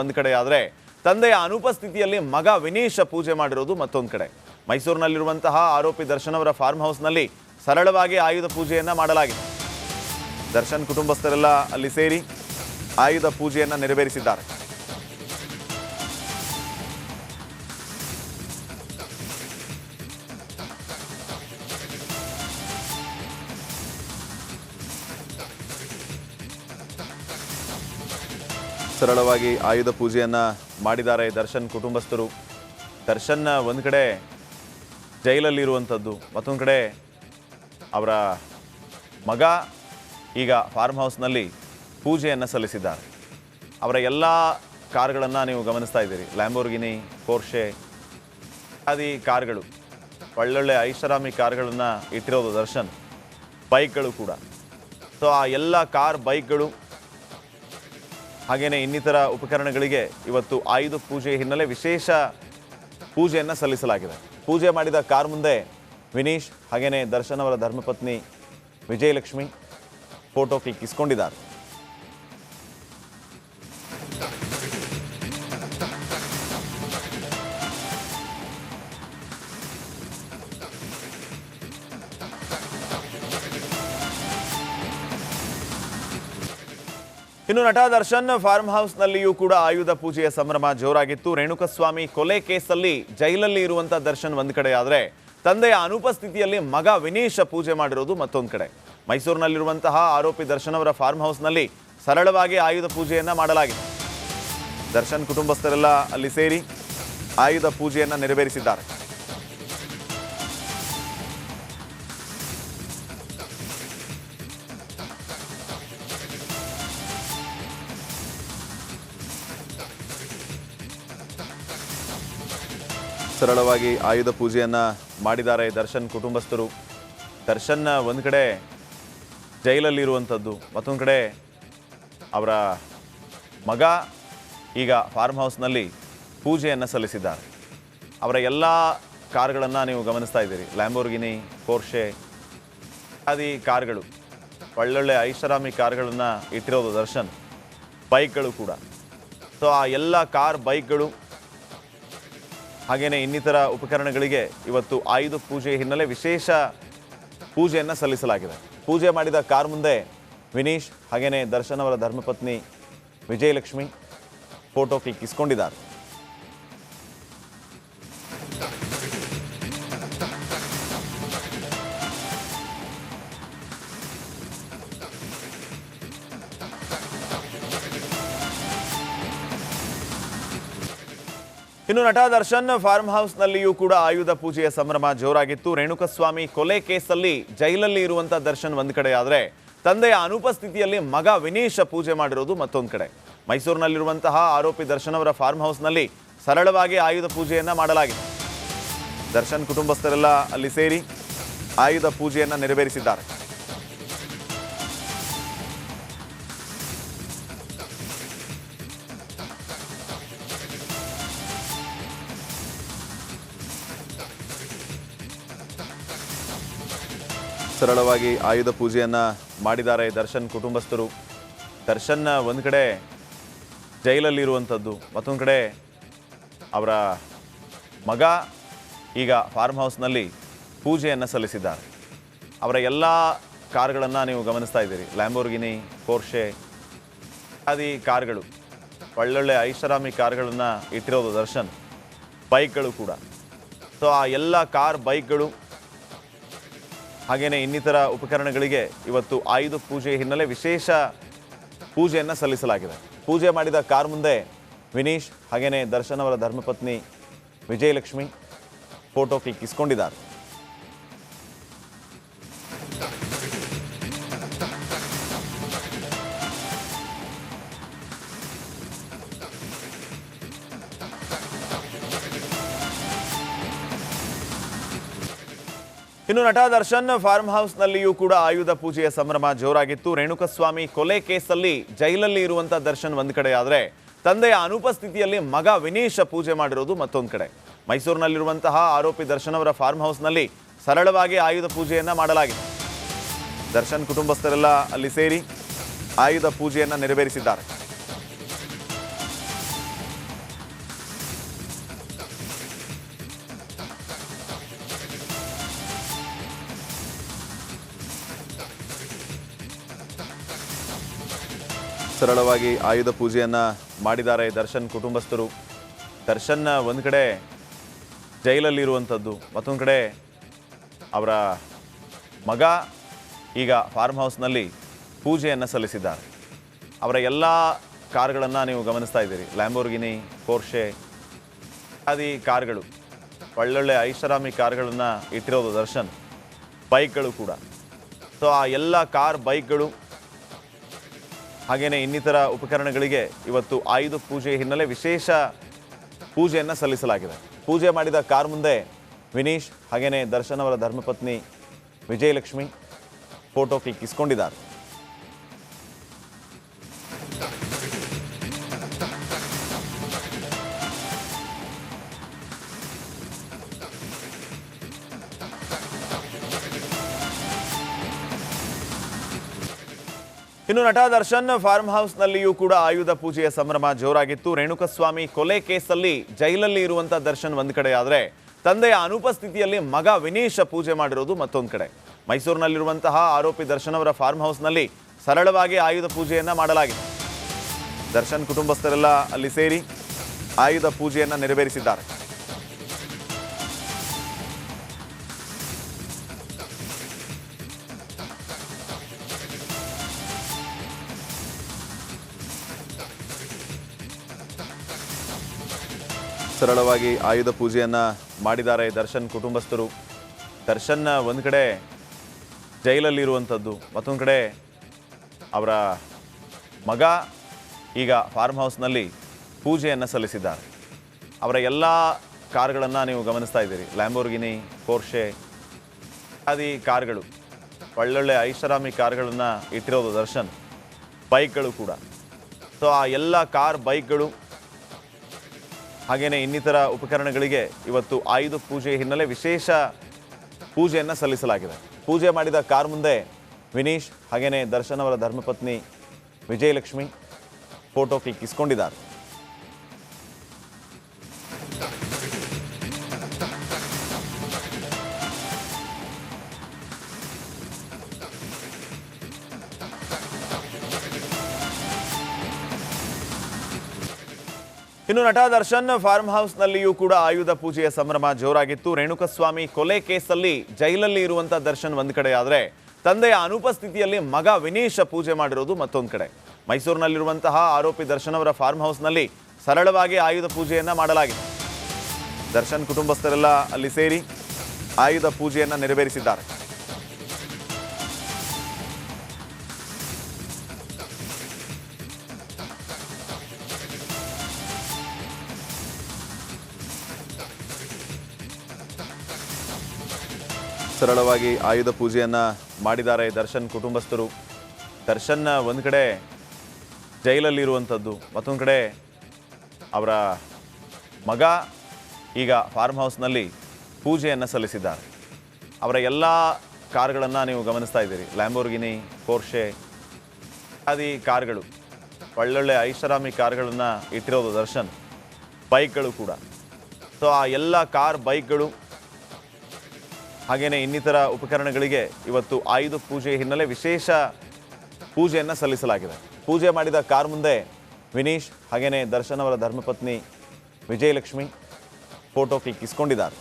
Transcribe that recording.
ಒಂದು ಕಡೆ ಆದರೆ ತಂದೆಯ ಅನುಪಸ್ಥಿತಿಯಲ್ಲಿ ಮಗ ವಿನೀಶ್ ಪೂಜೆ ಮಾಡಿರೋದು ಮತ್ತೊಂದು ಕಡೆ. ಮೈಸೂರಿನಲ್ಲಿರುವಂತಹ ಆರೋಪಿ ದರ್ಶನ್ ಅವರ ಫಾರ್ಮ್ ಹೌಸ್ನಲ್ಲಿ ಸರಳವಾಗಿ ಆಯುಧ ಪೂಜೆಯನ್ನ ಮಾಡಲಾಗಿದೆ. ದರ್ಶನ್ ಕುಟುಂಬಸ್ಥರೆಲ್ಲ ಅಲ್ಲಿ ಸೇರಿ ಆಯುಧ ಪೂಜೆಯನ್ನ ನೆರವೇರಿಸಿದ್ದಾರೆ. ಸರಳವಾಗಿ ಆಯುಧ ಪೂಜೆಯನ್ನ ಮಾಡಿದ್ದಾರೆ ದರ್ಶನ್ ಕುಟುಂಬಸ್ಥರು. ದರ್ಶನ್ ಒಂದು ಕಡೆ ಜೈಲಲ್ಲಿರುವಂಥದ್ದು, ಮತ್ತೊಂದು ಕಡೆ ಅವರ ಮಗ ಈಗ ಫಾರ್ಮ್ ಹೌಸ್ನಲ್ಲಿ ಪೂಜೆಯನ್ನು ಸಲ್ಲಿಸಿದ್ದಾರೆ. ಅವರ ಎಲ್ಲ ಕಾರ್ಗಳನ್ನು ನೀವು ಗಮನಿಸ್ತಾ ಇದ್ದೀರಿ. ಲ್ಯಾಂಬೋರ್ಗಿನಿ, ಪೋರ್ಷೆ ಆದಿ ಕಾರ್ಗಳು, ಒಳ್ಳೊಳ್ಳೆ ಐಷಾರಾಮಿ ಕಾರ್ಗಳನ್ನು ಇಟ್ಟಿರೋದು ದರ್ಶನ್. ಬೈಕ್ಗಳು ಕೂಡ. ಸೊ ಆ ಎಲ್ಲ ಕಾರ್, ಬೈಕ್ಗಳು ಹಾಗೆಯೇ ಇನ್ನಿತರ ಉಪಕರಣಗಳಿಗೆ ಇವತ್ತು ಆಯುಧ ಪೂಜೆ ಹಿನ್ನೆಲೆ ವಿಶೇಷ ಪೂಜೆಯನ್ನು ಸಲ್ಲಿಸಲಾಗಿದೆ. ಪೂಜೆ ಮಾಡಿದ ಕಾರ್ ಮುಂದೆ ವಿನೀಶ್ ಹಾಗೆಯೇ ದರ್ಶನ್ ಅವರ ಧರ್ಮಪತ್ನಿ ವಿಜಯಲಕ್ಷ್ಮಿ ಫೋಟೋ ಕ್ಲಿಕ್ಕಿಸಿಕೊಂಡಿದ್ದಾರೆ. ಇನ್ನು ನಟ ದರ್ಶನ್ ಫಾರ್ಮ್ ಹೌಸ್ನಲ್ಲಿಯೂ ಕೂಡ ಆಯುಧ ಪೂಜೆಯ ಸಂಭ್ರಮ ಜೋರಾಗಿತ್ತು. ರೇಣುಕಸ್ವಾಮಿ ಕೊಲೆ ಕೇಸಲ್ಲಿ ಜೈಲಲ್ಲಿ ಇರುವಂಥ ದರ್ಶನ್ ಒಂದು ಕಡೆ ಆದರೆ ತಂದೆಯ ಅನುಪಸ್ಥಿತಿಯಲ್ಲಿ ಮಗ ವಿನೀಶ್ ಪೂಜೆ ಮಾಡಿರೋದು ಮತ್ತೊಂದು ಕಡೆ. ಮೈಸೂರಿನಲ್ಲಿರುವಂತಹ ಆರೋಪಿ ದರ್ಶನ್ ಅವರ ಫಾರ್ಮ್ ಹೌಸ್ನಲ್ಲಿ ಸರಳವಾಗಿ ಆಯುಧ ಪೂಜೆಯನ್ನ ಮಾಡಲಾಗಿದೆ. ದರ್ಶನ್ ಕುಟುಂಬಸ್ಥರೆಲ್ಲ ಅಲ್ಲಿ ಸೇರಿ ಆಯುಧ ಪೂಜೆಯನ್ನ ನೆರವೇರಿಸಿದ್ದಾರೆ. ಸರಳವಾಗಿ ಆಯುಧ ಪೂಜೆಯನ್ನ ಮಾಡಿದ್ದಾರೆ ದರ್ಶನ್ ಕುಟುಂಬಸ್ಥರು. ದರ್ಶನ್ ಒಂದು ಕಡೆ ಜೈಲಲ್ಲಿರುವಂಥದ್ದು, ಮತ್ತೊಂದು ಕಡೆ ಅವರ ಮಗ ಈಗ ಫಾರ್ಮ್ ಹೌಸ್ನಲ್ಲಿ ಪೂಜೆಯನ್ನು ಸಲ್ಲಿಸಿದ್ದಾರೆ. ಅವರ ಎಲ್ಲ ಕಾರ್ಗಳನ್ನು ನೀವು ಗಮನಿಸ್ತಾ ಇದ್ದೀರಿ. ಲ್ಯಾಂಬೋರ್ಗಿನಿ, ಪೋರ್ಷೆ ಆದಿ ಕಾರ್ಗಳು, ಒಳ್ಳೊಳ್ಳೆ ಐಷಾರಾಮಿ ಕಾರ್ಗಳನ್ನು ಇಟ್ಟಿರೋದು ದರ್ಶನ್. ಬೈಕ್ಗಳು ಕೂಡ. ಸೊ ಆ ಎಲ್ಲ ಕಾರ್, ಬೈಕ್ಗಳು ಹಾಗೆಯೇ ಇನ್ನಿತರ ಉಪಕರಣಗಳಿಗೆ ಇವತ್ತು ಆಯುಧ ಪೂಜೆ ಹಿನ್ನೆಲೆ ವಿಶೇಷ ಪೂಜೆಯನ್ನು ಸಲ್ಲಿಸಲಾಗಿದೆ. ಪೂಜೆ ಮಾಡಿದ ಕಾರ್ ಮುಂದೆ ವಿನೀಶ್ ಹಾಗೆಯೇ ದರ್ಶನ್ ಅವರ ಧರ್ಮಪತ್ನಿ ವಿಜಯಲಕ್ಷ್ಮಿ ಫೋಟೋ ಕ್ಲಿಕ್ಕಿಸಿಕೊಂಡಿದ್ದಾರೆ. ಇನ್ನು ನಟ ದರ್ಶನ್ ಫಾರ್ಮ್ ಹೌಸ್ನಲ್ಲಿಯೂ ಕೂಡ ಆಯುಧ ಪೂಜೆಯ ಸಂಭ್ರಮ ಜೋರಾಗಿತ್ತು. ರೇಣುಕಸ್ವಾಮಿ ಕೊಲೆ ಕೇಸಲ್ಲಿ ಜೈಲಲ್ಲಿ ಇರುವಂಥ ದರ್ಶನ್ ಒಂದು ಕಡೆ ಆದರೆ ತಂದೆಯ ಅನುಪಸ್ಥಿತಿಯಲ್ಲಿ ಮಗ ವಿನೀಶ್ ಪೂಜೆ ಮಾಡಿರೋದು ಮತ್ತೊಂದು ಕಡೆ. ಮೈಸೂರಿನಲ್ಲಿರುವಂತಹ ಆರೋಪಿ ದರ್ಶನ್ ಅವರ ಫಾರ್ಮ್ ಹೌಸ್ನಲ್ಲಿ ಸರಳವಾಗಿ ಆಯುಧ ಪೂಜೆಯನ್ನ ಮಾಡಲಾಗಿದೆ. ದರ್ಶನ್ ಕುಟುಂಬಸ್ಥರೆಲ್ಲ ಅಲ್ಲಿ ಸೇರಿ ಆಯುಧ ಪೂಜೆಯನ್ನ ನೆರವೇರಿಸಿದ್ದಾರೆ. ಸರಳವಾಗಿ ಆಯುಧ ಪೂಜೆಯನ್ನ ಮಾಡಿದ್ದಾರೆ ದರ್ಶನ್ ಕುಟುಂಬಸ್ಥರು. ದರ್ಶನ್ ಒಂದು ಕಡೆ ಜೈಲಲ್ಲಿರುವಂಥದ್ದು, ಮತ್ತೊಂದು ಕಡೆ ಅವರ ಮಗ ಈಗ ಫಾರ್ಮ್ ಹೌಸ್ನಲ್ಲಿ ಪೂಜೆಯನ್ನು ಸಲ್ಲಿಸಿದ್ದಾರೆ. ಅವರ ಎಲ್ಲ ಕಾರ್ಗಳನ್ನು ನೀವು ಗಮನಿಸ್ತಾ ಇದ್ದೀರಿ. ಲ್ಯಾಂಬೋರ್ಗಿನಿ, ಪೋರ್ಷೆ ಆದಿ ಕಾರ್ಗಳು, ಒಳ್ಳೊಳ್ಳೆ ಐಷಾರಾಮಿ ಕಾರ್ಗಳನ್ನು ಇಟ್ಟಿರೋದು ದರ್ಶನ್. ಬೈಕ್ಗಳು ಕೂಡ. ಸೊ ಆ ಎಲ್ಲ ಕಾರ್, ಬೈಕ್ಗಳು ಹಾಗೆಯೇ ಇನ್ನಿತರ ಉಪಕರಣಗಳಿಗೆ ಇವತ್ತು ಆಯುಧ ಪೂಜೆ ಹಿನ್ನೆಲೆ ವಿಶೇಷ ಪೂಜೆಯನ್ನು ಸಲ್ಲಿಸಲಾಗಿದೆ. ಪೂಜೆ ಮಾಡಿದ ಕಾರ್ ಮುಂದೆ ವಿನೀಶ್ ಹಾಗೆಯೇ ದರ್ಶನ್ ಅವರ ಧರ್ಮಪತ್ನಿ ವಿಜಯಲಕ್ಷ್ಮಿ ಫೋಟೋ ಕ್ಲಿಕ್ಕಿಸಿಕೊಂಡಿದ್ದಾರೆ. ಇನ್ನು ನಟ ದರ್ಶನ್ ಫಾರ್ಮ್ ಹೌಸ್ನಲ್ಲಿಯೂ ಕೂಡ ಆಯುಧ ಪೂಜೆಯ ಸಂಭ್ರಮ ಜೋರಾಗಿತ್ತು. ರೇಣುಕಸ್ವಾಮಿ ಕೊಲೆ ಕೇಸಲ್ಲಿ ಜೈಲಲ್ಲಿ ಇರುವಂಥ ದರ್ಶನ್ ಒಂದು ಕಡೆ ಆದರೆ ತಂದೆಯ ಅನುಪಸ್ಥಿತಿಯಲ್ಲಿ ಮಗ ವಿನೀಶ್ ಪೂಜೆ ಮಾಡಿರೋದು ಮತ್ತೊಂದು ಕಡೆ. ಮೈಸೂರಿನಲ್ಲಿರುವಂತಹ ಆರೋಪಿ ದರ್ಶನ್ ಅವರ ಫಾರ್ಮ್ ಹೌಸ್ನಲ್ಲಿ ಸರಳವಾಗಿ ಆಯುಧ ಪೂಜೆಯನ್ನ ಮಾಡಲಾಗಿದೆ. ದರ್ಶನ್ ಕುಟುಂಬಸ್ಥರೆಲ್ಲ ಅಲ್ಲಿ ಸೇರಿ ಆಯುಧ ಪೂಜೆಯನ್ನ ನೆರವೇರಿಸಿದ್ದಾರೆ. ಸರಳವಾಗಿ ಆಯುಧ ಪೂಜೆಯನ್ನು ಮಾಡಿದ್ದಾರೆ ದರ್ಶನ್ ಕುಟುಂಬಸ್ಥರು. ದರ್ಶನ್ ಒಂದು ಕಡೆ ಜೈಲಲ್ಲಿರುವಂಥದ್ದು, ಮತ್ತೊಂದು ಕಡೆ ಅವರ ಮಗ ಈಗ ಫಾರ್ಮ್ ಹೌಸ್ನಲ್ಲಿ ಪೂಜೆಯನ್ನು ಸಲ್ಲಿಸಿದ್ದಾರೆ. ಅವರ ಎಲ್ಲ ಕಾರ್ಗಳನ್ನು ನೀವು ಗಮನಿಸ್ತಾ ಇದ್ದೀರಿ. ಲ್ಯಾಂಬೋರ್ಗಿನಿ, ಪೋರ್ಷೆ ಆದಿ ಕಾರ್ಗಳು, ಒಳ್ಳೊಳ್ಳೆ ಐಷಾರಾಮಿ ಕಾರ್ಗಳನ್ನು ಇಟ್ಟಿರೋದು ದರ್ಶನ್. ಬೈಕ್ಗಳು ಕೂಡ. ಸೊ ಆ ಎಲ್ಲ ಕಾರ್, ಬೈಕ್ಗಳು ಹಾಗೆಯೇ ಇನ್ನಿತರ ಉಪಕರಣಗಳಿಗೆ ಇವತ್ತು ಆಯುಧ ಪೂಜೆ ಹಿನ್ನೆಲೆ ವಿಶೇಷ ಪೂಜೆಯನ್ನು ಸಲ್ಲಿಸಲಾಗಿದೆ. ಪೂಜೆ ಮಾಡಿದ ಕಾರ್ ಮುಂದೆ ವಿನೀಶ್ ಹಾಗೆಯೇ ದರ್ಶನ್ ಅವರ ಧರ್ಮಪತ್ನಿ ವಿಜಯಲಕ್ಷ್ಮಿ ಫೋಟೋ ಕ್ಲಿಕ್ಕಿಸಿಕೊಂಡಿದ್ದಾರೆ. ಇನ್ನು ನಟ ದರ್ಶನ್ ಫಾರ್ಮ್ ಹೌಸ್ನಲ್ಲಿಯೂ ಕೂಡ ಆಯುಧ ಪೂಜೆಯ ಸಂಭ್ರಮ ಜೋರಾಗಿತ್ತು. ರೇಣುಕಸ್ವಾಮಿ ಕೊಲೆ ಕೇಸಲ್ಲಿ ಜೈಲಲ್ಲಿ ಇರುವಂಥ ದರ್ಶನ್ ಒಂದು ಕಡೆ ಆದರೆ ತಂದೆಯ ಅನುಪಸ್ಥಿತಿಯಲ್ಲಿ ಮಗ ವಿನೀಶ್ ಪೂಜೆ ಮಾಡಿರೋದು ಮತ್ತೊಂದು ಕಡೆ. ಮೈಸೂರಿನಲ್ಲಿರುವಂತಹ ಆರೋಪಿ ದರ್ಶನ್ ಅವರ ಫಾರ್ಮ್ ಹೌಸ್ನಲ್ಲಿ ಸರಳವಾಗಿ ಆಯುಧ ಪೂಜೆಯನ್ನು ಮಾಡಲಾಗಿದೆ. ದರ್ಶನ್ ಕುಟುಂಬಸ್ಥರೆಲ್ಲ ಅಲ್ಲಿ ಸೇರಿ ಆಯುಧ ಪೂಜೆಯನ್ನು ನೆರವೇರಿಸಿದ್ದಾರೆ. ಸರಳವಾಗಿ ಆಯುಧ ಪೂಜೆಯನ್ನು ಮಾಡಿದ್ದಾರೆ ದರ್ಶನ್ ಕುಟುಂಬಸ್ಥರು. ದರ್ಶನ್ ಒಂದು ಕಡೆ ಜೈಲಲ್ಲಿರುವಂಥದ್ದು, ಮತ್ತೊಂದು ಕಡೆ ಅವರ ಮಗ ಈಗ ಫಾರ್ಮ್ ಹೌಸ್ನಲ್ಲಿ ಪೂಜೆಯನ್ನು ಸಲ್ಲಿಸಿದ್ದಾರೆ. ಅವರ ಎಲ್ಲ ಕಾರ್ಗಳನ್ನು ನೀವು ಗಮನಿಸ್ತಾ ಇದ್ದೀರಿ. ಲ್ಯಾಂಬೋರ್ಗಿನಿ, ಪೋರ್ಷೆ ಆದಿ ಕಾರ್ಗಳು, ಒಳ್ಳೊಳ್ಳೆ ಐಷಾರಾಮಿ ಕಾರ್ಗಳನ್ನು ಇಟ್ಟಿರೋದು ದರ್ಶನ್. ಬೈಕ್ಗಳು ಕೂಡ. ಸೊ ಆ ಎಲ್ಲ ಕಾರ್, ಬೈಕ್ಗಳು ಹಾಗೆಯೇ ಇನ್ನಿತರ ಉಪಕರಣಗಳಿಗೆ ಇವತ್ತು ಆಯುಧ ಪೂಜೆ ಹಿನ್ನೆಲೆ ವಿಶೇಷ ಪೂಜೆಯನ್ನು ಸಲ್ಲಿಸಲಾಗಿದೆ. ಪೂಜೆ ಮಾಡಿದ ಕಾರ್ ಮುಂದೆ ವಿನೀಶ್ ಹಾಗೆಯೇ ದರ್ಶನ್ ಅವರ ಧರ್ಮಪತ್ನಿ ವಿಜಯಲಕ್ಷ್ಮಿ ಫೋಟೋ ಕ್ಲಿಕ್ಕಿಸಿಕೊಂಡಿದ್ದಾರೆ. ಇನ್ನು ನಟ ದರ್ಶನ್ ಫಾರ್ಮ್ ಹೌಸ್ನಲ್ಲಿಯೂ ಕೂಡ ಆಯುಧ ಪೂಜೆಯ ಸಂಭ್ರಮ ಜೋರಾಗಿತ್ತು. ರೇಣುಕಸ್ವಾಮಿ ಕೊಲೆ ಕೇಸಲ್ಲಿ ಜೈಲಲ್ಲಿ ಇರುವಂಥ ದರ್ಶನ್ ಒಂದು ಕಡೆ ಆದರೆ ತಂದೆಯ ಅನುಪಸ್ಥಿತಿಯಲ್ಲಿ ಮಗ ವಿನೀಶ್ ಪೂಜೆ ಮಾಡಿರೋದು ಮತ್ತೊಂದು ಕಡೆ. ಮೈಸೂರಿನಲ್ಲಿರುವಂತಹ ಆರೋಪಿ ದರ್ಶನ್ ಅವರ ಫಾರ್ಮ್ ಹೌಸ್ನಲ್ಲಿ ಸರಳವಾಗಿ ಆಯುಧ ಪೂಜೆಯನ್ನು ಮಾಡಲಾಗಿದೆ. ದರ್ಶನ್ ಕುಟುಂಬಸ್ಥರೆಲ್ಲ ಅಲ್ಲಿ ಸೇರಿ ಆಯುಧ ಪೂಜೆಯನ್ನು ನೆರವೇರಿಸಿದ್ದಾರೆ. ಸರಳವಾಗಿ ಆಯುಧ ಪೂಜೆಯನ್ನು ಮಾಡಿದ್ದಾರೆ ದರ್ಶನ್ ಕುಟುಂಬಸ್ಥರು. ದರ್ಶನ್ ಒಂದು ಕಡೆ ಜೈಲಲ್ಲಿರುವಂಥದ್ದು, ಮತ್ತೊಂದು ಕಡೆ ಅವರ ಮಗ ಈಗ ಫಾರ್ಮ್ ಹೌಸ್ನಲ್ಲಿ ಪೂಜೆಯನ್ನು ಸಲ್ಲಿಸಿದ್ದಾರೆ. ಅವರ ಎಲ್ಲ ಕಾರ್ಗಳನ್ನು ನೀವು ಗಮನಿಸ್ತಾ ಇದ್ದೀರಿ. ಲ್ಯಾಂಬೋರ್ಗಿನಿ, ಪೋರ್ಷೆ ಆದಿ ಕಾರ್ಗಳು, ಒಳ್ಳೊಳ್ಳೆ ಐಷಾರಾಮಿ ಕಾರ್ಗಳನ್ನು ಇಟ್ಟಿರೋದು ದರ್ಶನ್. ಬೈಕ್ಗಳು ಕೂಡ. ಸೊ ಆ ಎಲ್ಲ ಕಾರ್, ಬೈಕ್ಗಳು ಹಾಗೆಯೇ ಇನ್ನಿತರ ಉಪಕರಣಗಳಿಗೆ ಇವತ್ತು ಆಯುಧ ಪೂಜೆ ಹಿನ್ನೆಲೆ ವಿಶೇಷ ಪೂಜೆಯನ್ನು ಸಲ್ಲಿಸಲಾಗಿದೆ. ಪೂಜೆ ಮಾಡಿದ ಕಾರ್ ಮುಂದೆ ವಿನೀಶ್ ಹಾಗೆಯೇ ದರ್ಶನ್ ಅವರ ಧರ್ಮಪತ್ನಿ ವಿಜಯಲಕ್ಷ್ಮಿ ಫೋಟೋ ಕ್ಲಿಕ್ಕಿಸಿಕೊಂಡಿದ್ದಾರೆ.